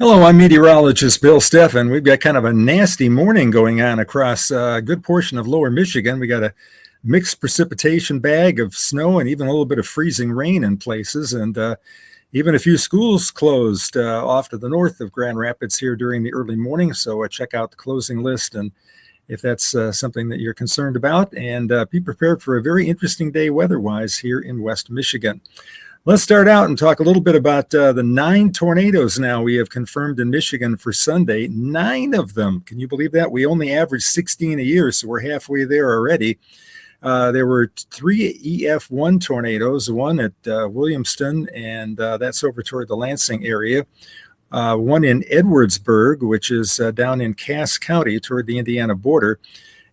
Hello, I'm meteorologist Bill Steffen. We've got kind of a nasty morning going on across a good portion of lower Michigan. We got a mixed precipitation bag of snow and even a little bit of freezing rain in places, and even a few schools closed off to the north of Grand Rapids here during the early morning. So check out the closing list, and if that's something that you're concerned about, and be prepared for a very interesting day weather-wise here in West Michigan. Let's start out and talk a little bit about the 9 tornadoes now we have confirmed in Michigan for Sunday. 9 of them. Can you believe that? We only average 16 a year, so we're halfway there already. There were 3 EF1 tornadoes, one at Williamston, and that's over toward the Lansing area. One in Edwardsburg, which is down in Cass County toward the Indiana border,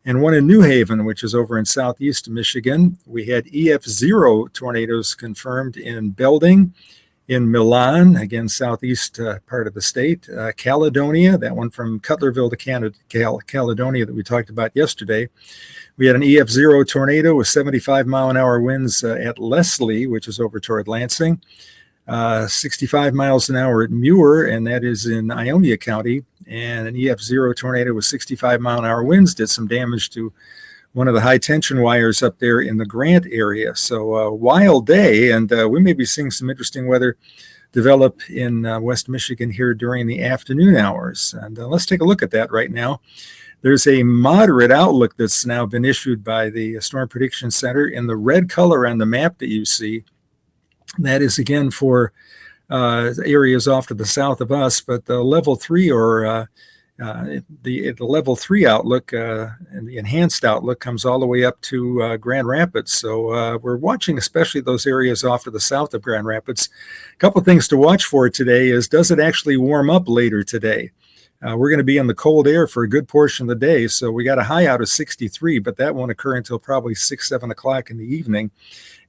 and one in New Haven, which is over in southeast Michigan. We had EF0 tornadoes confirmed in Belding, in Milan, again, southeast part of the state, Caledonia, that one from Cutlerville to Caledonia that we talked about yesterday. We had an EF0 tornado with 75-mile-an-hour winds at Leslie, which is over toward Lansing. 65 miles an hour at Muir, and that is in Ionia County, and an EF0 tornado with 65-mile-an-hour winds did some damage to one of the high-tension wires up there in the Grant area. So a wild day, and we may be seeing some interesting weather develop in West Michigan here during the afternoon hours. And let's take a look at that right now. There's a moderate outlook that's now been issued by the Storm Prediction Center in the red color on the map that you see. That is, again, for areas off to the south of us, but the level 3 or the level 3 outlook and the enhanced outlook comes all the way up to Grand Rapids. So we're watching especially those areas off to the south of Grand Rapids. A couple of things to watch for today is, does it actually warm up later today? We're going to be in the cold air for a good portion of the day, so we got a high out of 63, but that won't occur until probably 6, 7 o'clock in the evening.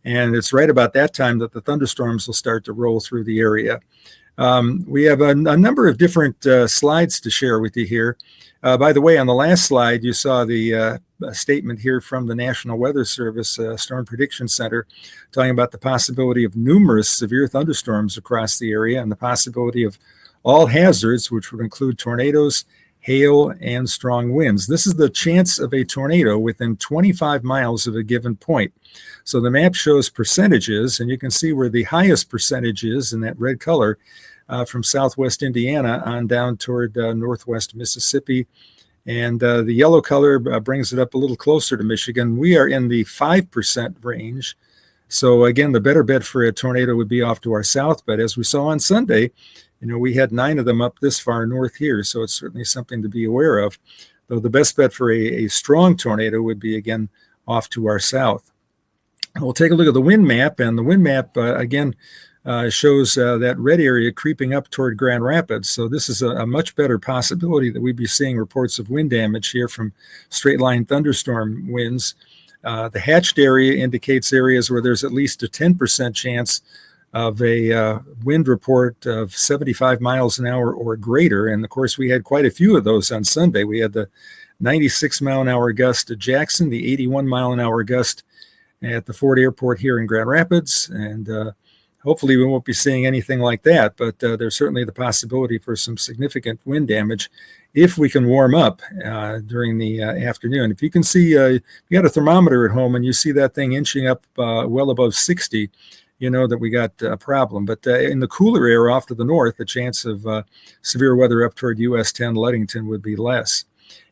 And it's right about that time that the thunderstorms will start to roll through the area. We have a number of different slides to share with you here. By the way, on the last slide, you saw the statement here from the National Weather Service Storm Prediction Center talking about the possibility of numerous severe thunderstorms across the area and the possibility of all hazards, which would include tornadoes, hail, and strong winds. This is the chance of a tornado within 25 miles of a given point. So the map shows percentages, and you can see where the highest percentage is in that red color from southwest Indiana on down toward northwest Mississippi. And the yellow color brings it up a little closer to Michigan. We are in the 5% range. So again, the better bet for a tornado would be off to our south. But as we saw on Sunday, we had 9 of them up this far north here, so it's certainly something to be aware of, though the best bet for a strong tornado would be, again, off to our south. We'll take a look at the wind map, and the wind map, again, shows that red area creeping up toward Grand Rapids, so this is a much better possibility that we'd be seeing reports of wind damage here from straight-line thunderstorm winds. The hatched area indicates areas where there's at least a 10% chance of a wind report of 75 miles an hour or greater. And of course, we had quite a few of those on Sunday. We had the 96 mile an hour gust at Jackson, the 81 mile an hour gust at the Ford Airport here in Grand Rapids. And hopefully we won't be seeing anything like that, but there's certainly the possibility for some significant wind damage if we can warm up during the afternoon. If you can see, you got a thermometer at home and you see that thing inching up well above 60, you know that we got a problem. But in the cooler air off to the north, the chance of severe weather up toward US 10 Ludington would be less.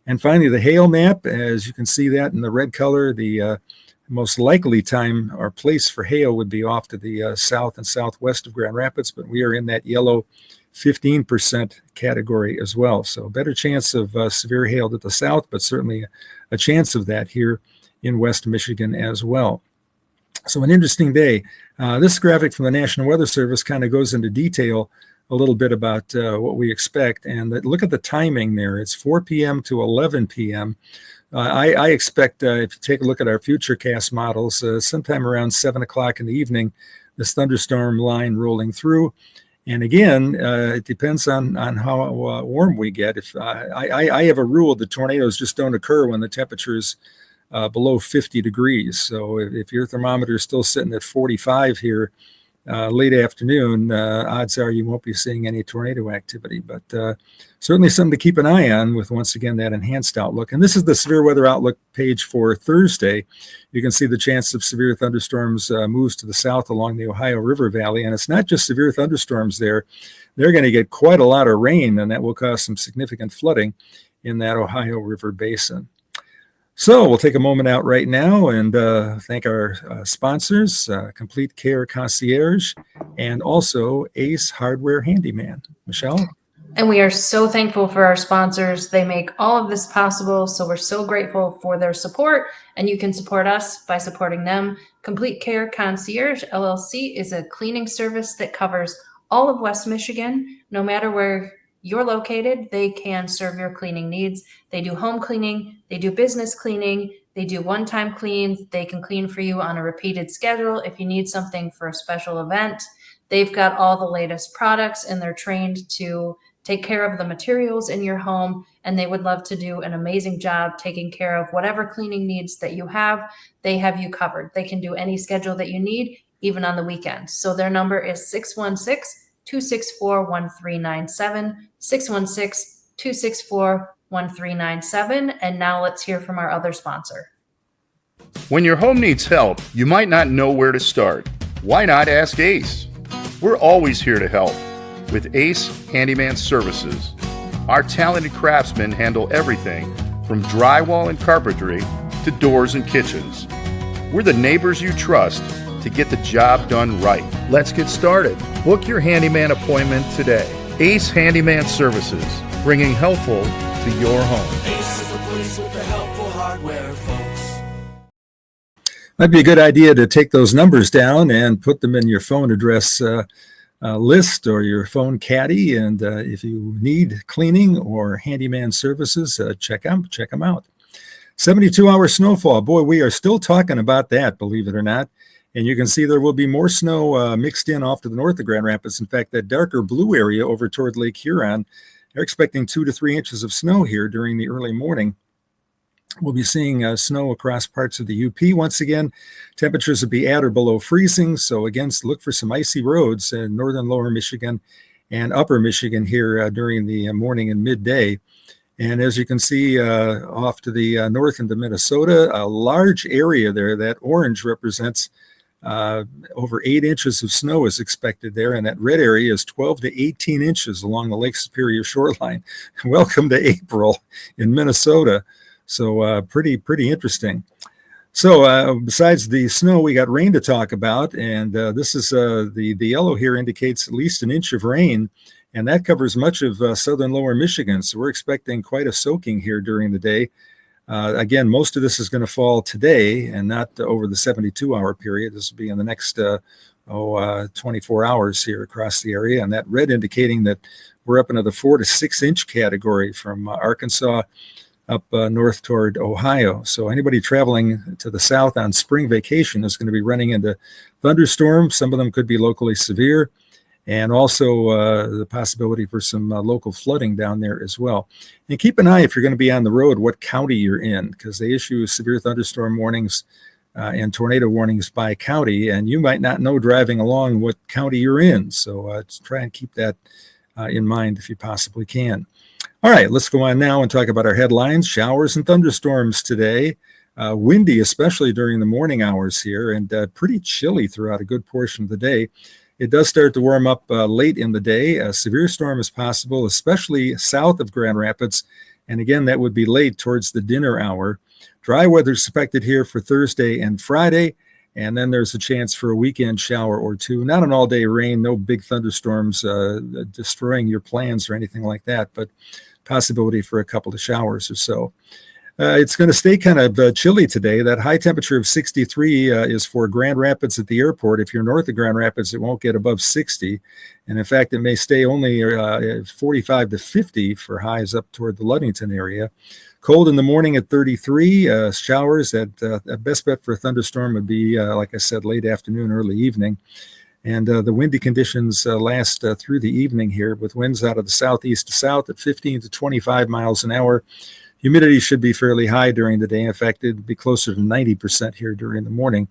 And finally, the hail map, as you can see that in the red color, the most likely time or place for hail would be off to the south and southwest of Grand Rapids, but we are in that yellow 15% category as well. So better chance of severe hail to the south, but certainly a chance of that here in West Michigan as well. So an interesting day. This graphic from the National Weather Service kind of goes into detail a little bit about what we expect. And look at the timing there. It's 4 p.m. to 11 p.m. I expect, if you take a look at our futurecast models, sometime around 7 o'clock in the evening, this thunderstorm line rolling through. And again, it depends on how warm we get. If I have a rule that tornadoes just don't occur when the temperature is below 50 degrees. So if your thermometer is still sitting at 45 here late afternoon, odds are you won't be seeing any tornado activity, but certainly something to keep an eye on with, once again, that enhanced outlook. And this is the severe weather outlook page for Thursday. You can see the chance of severe thunderstorms moves to the south along the Ohio River Valley. And it's not just severe thunderstorms there. They're going to get quite a lot of rain, and that will cause some significant flooding in that Ohio River basin. So we'll take a moment out right now and thank our sponsors, Complete Care Concierge, and also Ace Hardware Handyman. Michelle? And we are so thankful for our sponsors. They make all of this possible, so we're so grateful for their support, and you can support us by supporting them. Complete Care Concierge, LLC, is a cleaning service that covers all of West Michigan. No matter where you're located, they can serve your cleaning needs. They do home cleaning, they do business cleaning, they do one-time cleans. They can clean for you on a repeated schedule if you need something for a special event. They've got all the latest products, and they're trained to take care of the materials in your home, and they would love to do an amazing job taking care of whatever cleaning needs that you have. They have you covered. They can do any schedule that you need, even on the weekends. So their number is 616-264-1397, 616-264-1397. And now let's hear from our other sponsor. When your home needs help, you might not know where to start. Why not ask Ace? We're always here to help with Ace Handyman Services. Our talented craftsmen handle everything from drywall and carpentry to doors and kitchens. We're the neighbors you trust to get the job done right. Let's get started. Book your handyman appointment today. Ace Handyman Services, bringing helpful to your home. Ace is the place with the helpful hardware, folks. Might be a good idea to take those numbers down and put them in your phone address list or your phone caddy. And if you need cleaning or handyman services, check them out. 72-hour snowfall. Boy, we are still talking about that, believe it or not. And you can see there will be more snow mixed in off to the north of Grand Rapids. In fact, that darker blue area over toward Lake Huron, they're expecting 2 to 3 inches of snow here during the early morning. We'll be seeing snow across parts of the UP. Once again, temperatures will be at or below freezing. So again, look for some icy roads in northern lower Michigan and upper Michigan here during the morning and midday. And as you can see off to the north into Minnesota, a large area there, that orange represents over 8 inches of snow is expected there. And that red area is 12 to 18 inches along the Lake Superior shoreline. Welcome to April in Minnesota. So pretty interesting. So besides the snow, we got rain to talk about. And this is the yellow here indicates at least an inch of rain. And that covers much of southern lower Michigan. So we're expecting quite a soaking here during the day. Again, most of this is going to fall today and not over the 72-hour period. This will be in the next 24 hours here across the area. And that red indicating that we're up into the 4 to 6 inch category from Arkansas up north toward Ohio. So anybody traveling to the south on spring vacation is going to be running into thunderstorms. Some of them could be locally severe, and also the possibility for some local flooding down there as well. And keep an eye, if you're going to be on the road, what county you're in, because they issue severe thunderstorm warnings and tornado warnings by county, and you might not know driving along what county you're in. So try and keep that in mind if you possibly can. All right, let's go on now and talk about our headlines. Showers and thunderstorms today. Windy, especially during the morning hours here, and pretty chilly throughout a good portion of the day. It does start to warm up late in the day. A severe storm is possible, especially south of Grand Rapids. And again, that would be late towards the dinner hour. Dry weather is expected here for Thursday and Friday. And then there's a chance for a weekend shower or two. Not an all-day rain, no big thunderstorms destroying your plans or anything like that, but possibility for a couple of showers or so. It's going to stay kind of chilly today. That high temperature of 63 is for Grand Rapids at the airport. If you're north of Grand Rapids, it won't get above 60. And in fact, it may stay only 45 to 50 for highs up toward the Ludington area. Cold in the morning at 33. Showers at best bet for a thunderstorm would be, like I said, late afternoon, early evening. And the windy conditions last through the evening here, with winds out of the southeast to south at 15 to 25 miles an hour. Humidity should be fairly high during the day. In fact, it'd be closer to 90% here during the morning.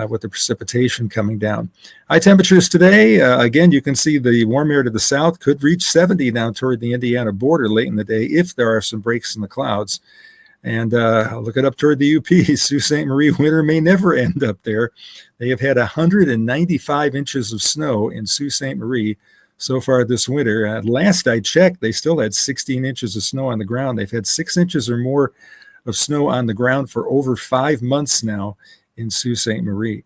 with the precipitation coming down. High temperatures today, again, you can see the warm air to the south could reach 70 down toward the Indiana border late in the day if there are some breaks in the clouds. And look it up toward the UP. Sault Ste. Marie winter may never end up there. They have had 195 inches of snow in Sault Ste. Marie so far this winter. Last I checked, they still had 16 inches of snow on the ground. They've had 6 inches or more of snow on the ground for over 5 months now in Sault Ste. Marie.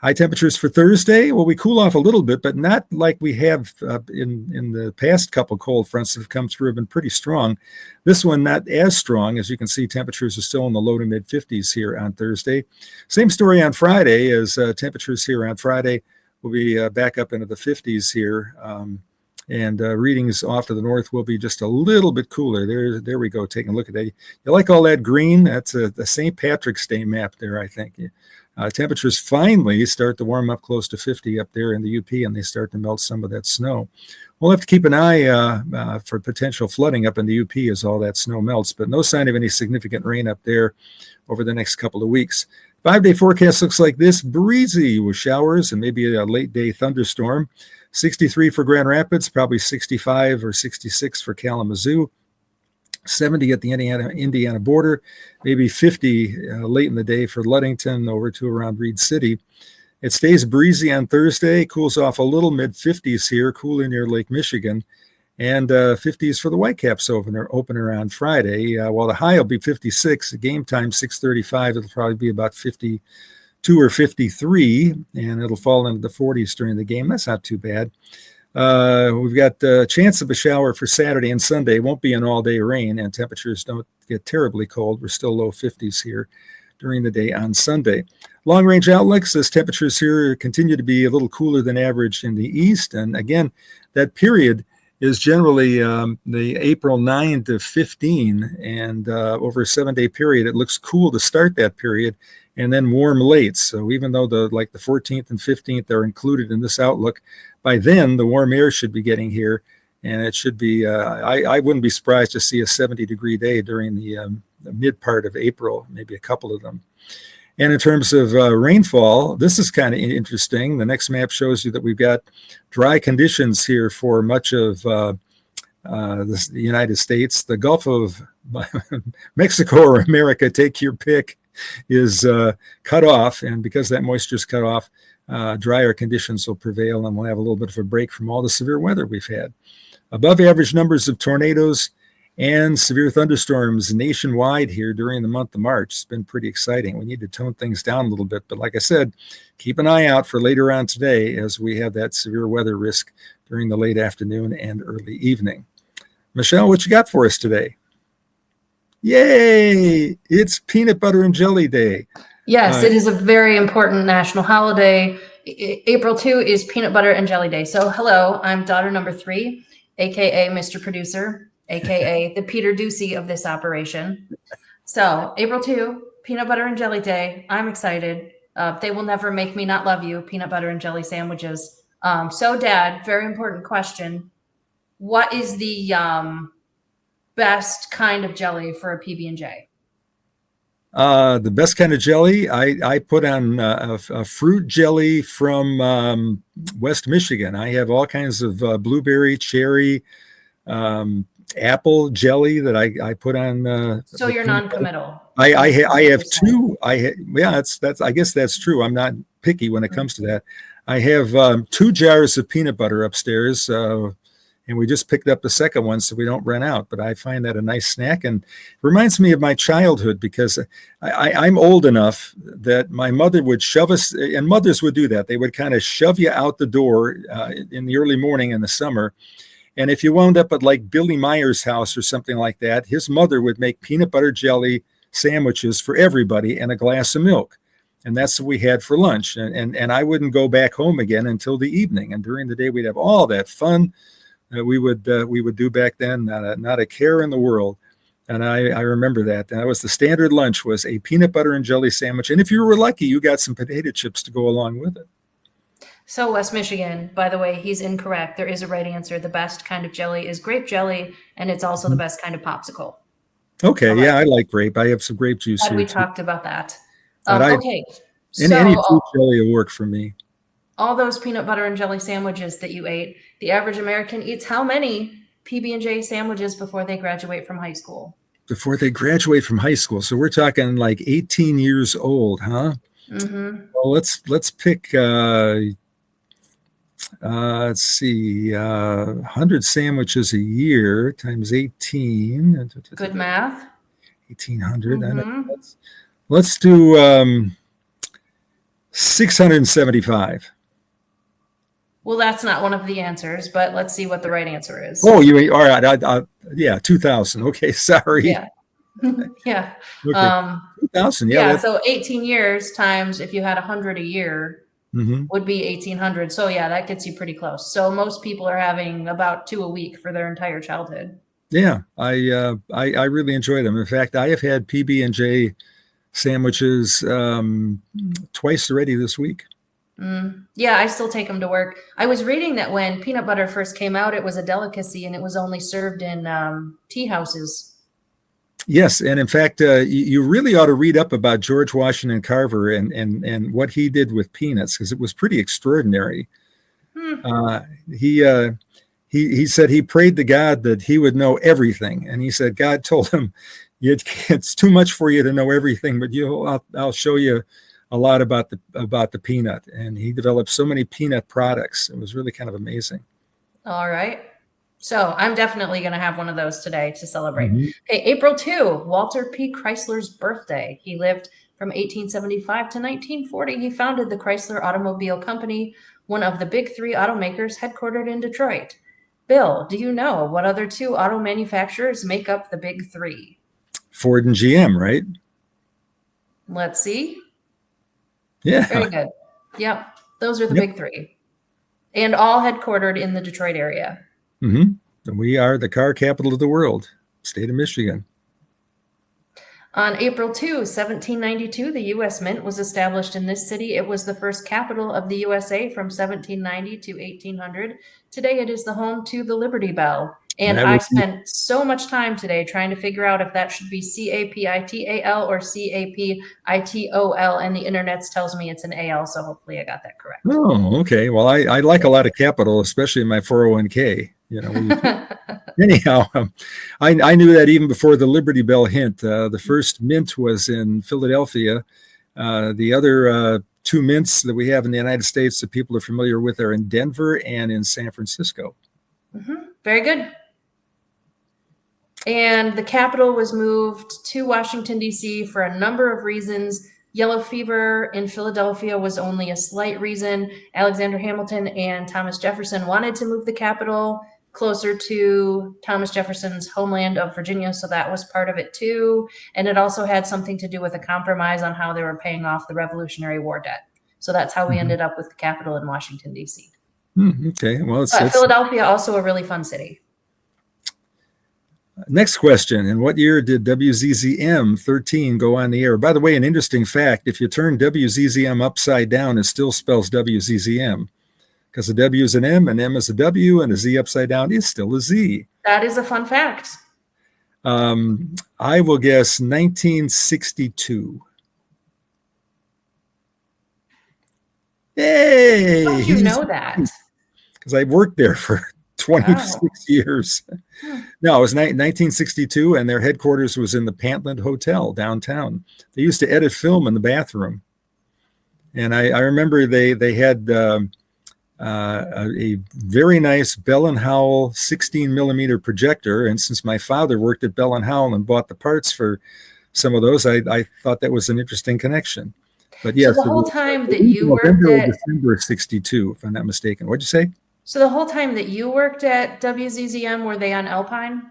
High temperatures for Thursday. Well, we cool off a little bit, but not like we have in the past couple cold fronts that have come through, have been pretty strong. This one not as strong. As you can see, temperatures are still in the low to mid 50s here on Thursday. Same story on Friday, as temperatures here on Friday will be back up into the 50s here. And readings off to the north will be just a little bit cooler. There we go, taking a look at that. You like all that green? That's the St. Patrick's Day map there, I think. Temperatures finally start to warm up close to 50 up there in the UP, and they start to melt some of that snow. We'll have to keep an eye for potential flooding up in the UP as all that snow melts, but no sign of any significant rain up there over the next couple of weeks. 5-day forecast looks like this: breezy with showers and maybe a late day thunderstorm. 63 for Grand Rapids, probably 65 or 66 for Kalamazoo. 70 at the Indiana border, maybe 50 late in the day for Ludington over to around Reed City. It stays breezy on Thursday, cools off a little, mid-50s here, cooler near Lake Michigan, and 50s for the Whitecaps opener on Friday. While the high will be 56, game time 6:35, it'll probably be about 52 or 53, and it'll fall into the 40s during the game. That's not too bad. We've got a chance of a shower for Saturday and Sunday. It won't be an all-day rain, and temperatures don't get terribly cold. We're still low 50s here during the day on Sunday. Long-range outlook says temperatures here continue to be a little cooler than average in the east. And again, that period is generally the April 9 to 15. And over a 7-day period, it looks cool to start that period and then warm late. So even though the 14th and 15th are included in this outlook, by then the warm air should be getting here, and it should be, I wouldn't be surprised to see a 70-degree day during the mid part of April, maybe a couple of them. And in terms of rainfall, this is kind of interesting. The next map shows you that we've got dry conditions here for much of the United States. The Gulf of Mexico or America, take your pick, is cut off, and because that moisture is cut off, drier conditions will prevail, and we'll have a little bit of a break from all the severe weather we've had. Above average numbers of tornadoes and severe thunderstorms nationwide here during the month of March. It's been pretty exciting. We need to tone things down a little bit, but like I said, keep an eye out for later on today as we have that severe weather risk during the late afternoon and early evening. Michelle, what you got for us today? Yay! It's Peanut Butter and Jelly Day. Yes, it is a very important national holiday. April 2 is Peanut Butter and Jelly Day. So hello, I'm daughter number 3, aka Mr. Producer, aka the Peter Ducey of this operation. So April 2, Peanut Butter and Jelly Day. I'm excited. They will never make me not love you, peanut butter and jelly sandwiches. So Dad, very important question. What is the best kind of jelly for a PB&J? The best kind of jelly, I put on a fruit jelly from West Michigan. I have all kinds of blueberry, cherry, apple jelly that I put on. So you're non-committal. I have two. That's I guess that's true. I'm not picky when it comes to that. I have 2 jars of peanut butter upstairs. And we just picked up the second one so we don't run out. But I find that a nice snack, and it reminds me of my childhood because I'm old enough that my mother would shove us, and mothers would do that. They would kind of shove you out the door in the early morning in the summer. And if you wound up at like Billy Meyer's house or something like that, his mother would make peanut butter jelly sandwiches for everybody and a glass of milk. And that's what we had for lunch. And I wouldn't go back home again until the evening. And during the day, we'd have all that fun we would do back then, not a care in the world. And I remember that. That was the standard lunch, was a peanut butter and jelly sandwich. And if you were lucky, you got some potato chips to go along with it. So West Michigan, by the way, he's incorrect. There is a right answer. The best kind of jelly is grape jelly, and it's also the best kind of popsicle. Okay, yeah, I like grape. I have some grape juice here. We talked about that. But Okay, Any fruit So jelly will work for me. all those peanut butter and jelly sandwiches that you ate, the average American eats how many PB&J sandwiches before they graduate from high school? Before they graduate from high school. So we're talking like 18 years old, huh? Mm-hmm. Well, let's pick let's see, 100 sandwiches a year times 18. Good math. 1800. Mm-hmm. Let's do 675. Well, that's not one of the answers, but let's see what the right answer is. Oh, all right. Yeah, 2000. Okay, sorry. Yeah. Yeah. Okay. 2000. Yeah. Yeah. So 18 years times, if you had 100 a year, Mhm. would be 1800. So yeah, that gets you pretty close. So most people are having about 2 a week for their entire childhood. Yeah, I really enjoy them. In fact, I have had PB&J sandwiches twice already this week. Yeah, I still take them to work. I was reading that when peanut butter first came out, it was a delicacy and it was only served in tea houses. Yes, and in fact, you really ought to read up about George Washington Carver and what he did with peanuts, because it was pretty extraordinary. He said he prayed to God that he would know everything, and he said God told him, "It's too much for you to know everything, but I'll show you a lot about the peanut." And he developed so many peanut products. It was really kind of amazing. All right. So I'm definitely going to have one of those today to celebrate. Mhm. Okay, April 2, Walter P. Chrysler's birthday. He lived from 1875 to 1940. He founded the Chrysler Automobile Company, one of the big three automakers headquartered in Detroit. Bill, do you know what other two auto manufacturers make up the big three? Ford and GM, right? Let's see. Yeah. Very good. Yep. Those are the Yep. big three. And all headquartered in the Detroit area. Mm-hmm. We are the car capital of the world, state of Michigan. On April 2, 1792, the U.S. Mint was established in this city. It was the first capital of the USA from 1790 to 1800. Today, it is the home to the Liberty Bell. And I spent so much time today trying to figure out if that should be CAPITAL or CAPITOL, and the internet tells me it's an AL, so hopefully I got that correct. Oh, okay. Well, I like a lot of capital, especially in my 401k. Anyhow, I knew that even before the Liberty Bell hint. The first mint was in Philadelphia. The other two mints that we have in the United States that people are familiar with are in Denver and in San Francisco. Very good. And the capital was moved to Washington, D.C. for a number of reasons. Yellow fever in Philadelphia was only a slight reason. Alexander Hamilton and Thomas Jefferson wanted to move the capital closer to Thomas Jefferson's homeland of Virginia, so that was part of it too. And it also had something to do with a compromise on how they were paying off the Revolutionary War debt. So that's how we ended up with the capital in Washington, D.C. Okay, well, but Philadelphia also a really fun city. Next question. In what year did WZZM 13 go on the air? By the way, an interesting fact, if you turn WZZM upside down, it still spells WZZM, because a W is an M, an M is a W, and a Z upside down is still a Z. That is a fun fact. I will guess 1962. Hey! How do you know that? Because I worked there for 26 years. No, it was 1962, and their headquarters was in the Pantland Hotel downtown. They used to edit film in the bathroom. And I remember they had a very nice Bell & Howell 16 millimeter projector. And since my father worked at Bell & Howell and bought the parts for some of those, I thought that was an interesting connection. But yes, so the whole time that you worked at December of 62, if I'm not mistaken. What'd you say? So the whole time that you worked at WZZM, were they on Alpine?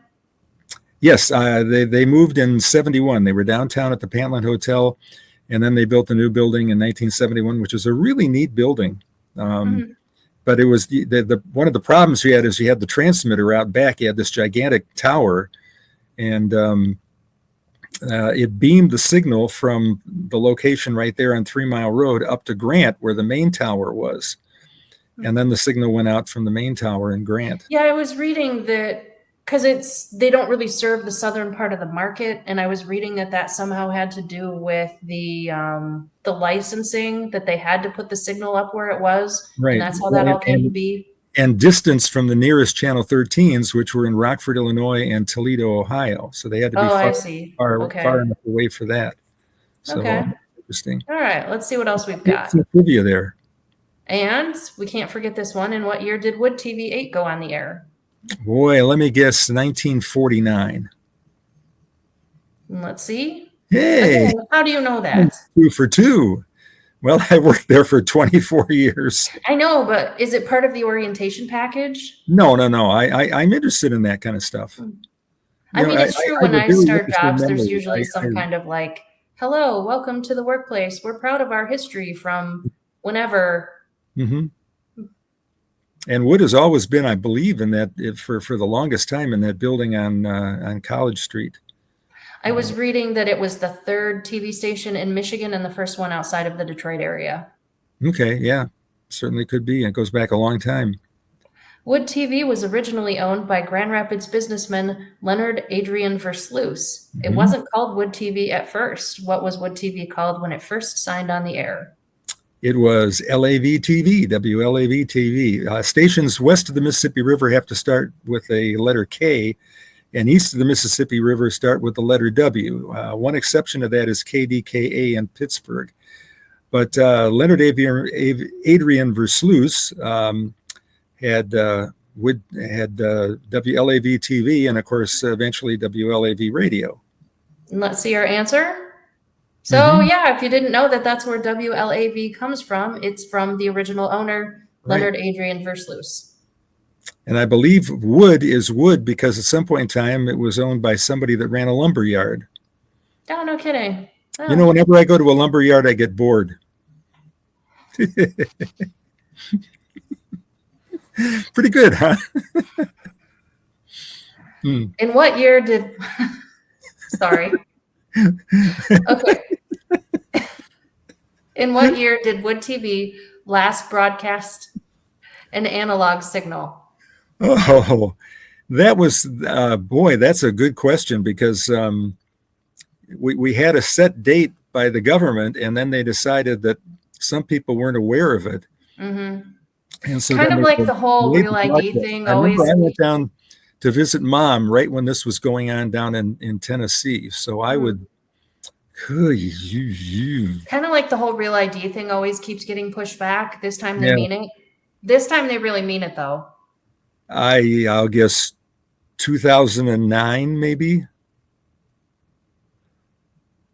Yes, they moved in 71. They were downtown at the Pantland Hotel, and then they built a new building in 1971, which is a really neat building. But it was the one of the problems we had is you had the transmitter out back. You had this gigantic tower, and it beamed the signal from the location right there on 3 Mile Road up to Grant, where the main tower was. And then the signal went out from the main tower in Grant. Yeah, I was reading that because they don't really serve the southern part of the market, and I was reading that somehow had to do with the licensing, that they had to put the signal up where it was, Right. and that's how that all came to be. And distance from the nearest Channel 13s, which were in Rockford, Illinois, and Toledo, Ohio. So they had to be Oh, I see. far Okay. enough away for that. So Okay. interesting. All right, let's see what else we've got. Some trivia there. And we can't forget this one. In what year did Wood TV 8 go on the air? Boy, let me guess, 1949. Let's see. Hey, Again, how do you know that? 2 for 2. Well, I worked there for 24 years. I know, but is it part of the orientation package? No. I'm interested in that kind of stuff. I mean, it's true. When I really start interesting jobs, there's memory. usually some kind of like, hello, welcome to the workplace. We're proud of our history from whenever. Mm-hmm. And Wood has always been, I believe, in that for the longest time in that building on College Street. I was reading that it was the third TV station in Michigan and the first one outside of the Detroit area. Okay, yeah, certainly could be. It goes back a long time. Wood TV was originally owned by Grand Rapids businessman Leonard Adrian Versluis. It wasn't called Wood TV at first. What was Wood TV called when it first signed on the air? It was LAV-TV, WLAV-TV. Stations west of the Mississippi River have to start with a letter K, and east of the Mississippi River start with the letter W. One exception to that is KDKA in Pittsburgh. But Leonard Adrian Versluis had WLAV-TV and, of course, eventually WLAV radio. And let's see your answer. So, yeah, if you didn't know that's where WLAV comes from, it's from the original owner, Leonard Adrian Versluis. And I believe Wood is Wood because at some point in time it was owned by somebody that ran a lumber yard. Oh, no kidding. Oh. You know, whenever I go to a lumber yard, I get bored. Pretty good, huh? In what year did... Sorry. Okay. In what year did Wood TV last broadcast an analog signal? Oh, that was, boy, that's a good question because we had a set date by the government and then they decided that some people weren't aware of it. Mm-hmm. And so kind of like the whole Real ID thing. I went down to visit Mom right when this was going on down in Tennessee. So I would, kind of like the whole Real ID thing always keeps getting pushed back. This time they mean it. This time they really mean it, though. I'll guess 2009, maybe.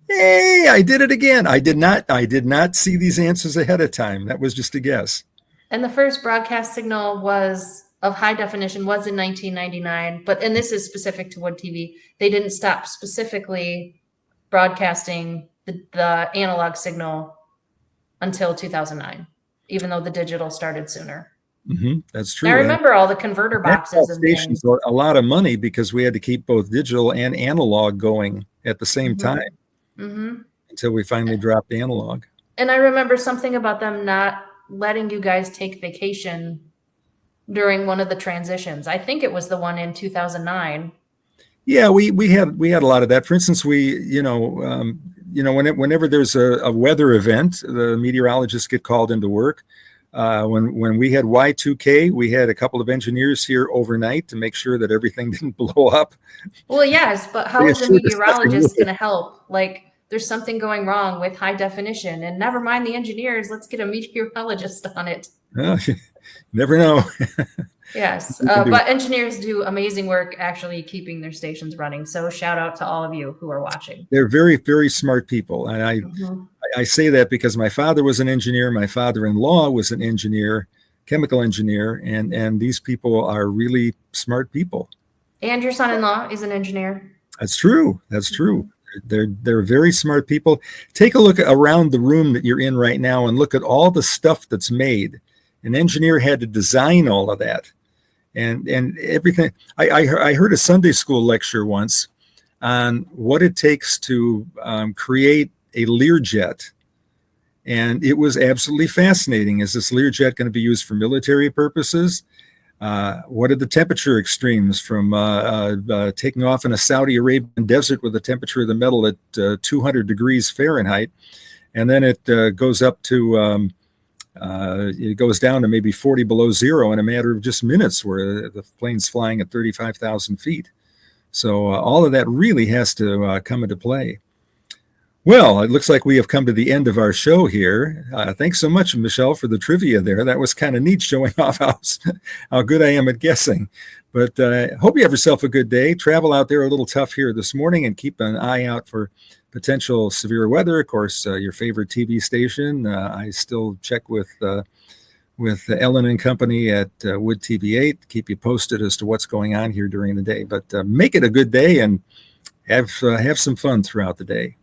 Hey, I did it again. I did not see these answers ahead of time. That was just a guess. And the first broadcast signal was of high definition was in 1999, and this is specific to Wood TV. They didn't stop specifically broadcasting the analog signal until 2009, even though the digital started sooner. Mm-hmm. That's true. I remember all the converter boxes. And stations a lot of money because we had to keep both digital and analog going at the same time until we finally dropped analog. And I remember something about them not letting you guys take vacation during one of the transitions. I think it was the one in 2009. Yeah, we had a lot of that. For instance, whenever there's a weather event, the meteorologists get called into work. When we had Y2K, we had a couple of engineers here overnight to make sure that everything didn't blow up. Well, yes, but how is a meteorologist going to help? Like, there's something going wrong with high definition, and never mind the engineers, let's get a meteorologist on it. Well, never know. Yes, but engineers do amazing work actually keeping their stations running. So shout out to all of you who are watching. They're very, very smart people. And I say that because my father was an engineer. My father-in-law was an engineer, chemical engineer. And these people are really smart people. And your son-in-law is an engineer. That's true. That's true. They're very smart people. Take a look around the room that you're in right now and look at all the stuff that's made. An engineer had to design all of that. And everything. I heard a Sunday school lecture once on what it takes to create a Learjet, and it was absolutely fascinating. Is this Learjet going to be used for military purposes? What are the temperature extremes from taking off in a Saudi Arabian desert with the temperature of the metal at 200 degrees Fahrenheit, and then it goes up to it goes down to maybe 40 below zero in a matter of just minutes, where the plane's flying at 35,000 feet. So all of that really has to come into play. Well, it looks like we have come to the end of our show here. Thanks so much, Michelle, for the trivia there. That was kind of neat, showing off how good I am at guessing. But hope you have yourself a good day. Travel out there a little tough here this morning, and keep an eye out for potential severe weather. Of course, your favorite TV station. I still check with Ellen and Company at Wood TV8. Keep you posted as to what's going on here during the day. But make it a good day and have some fun throughout the day.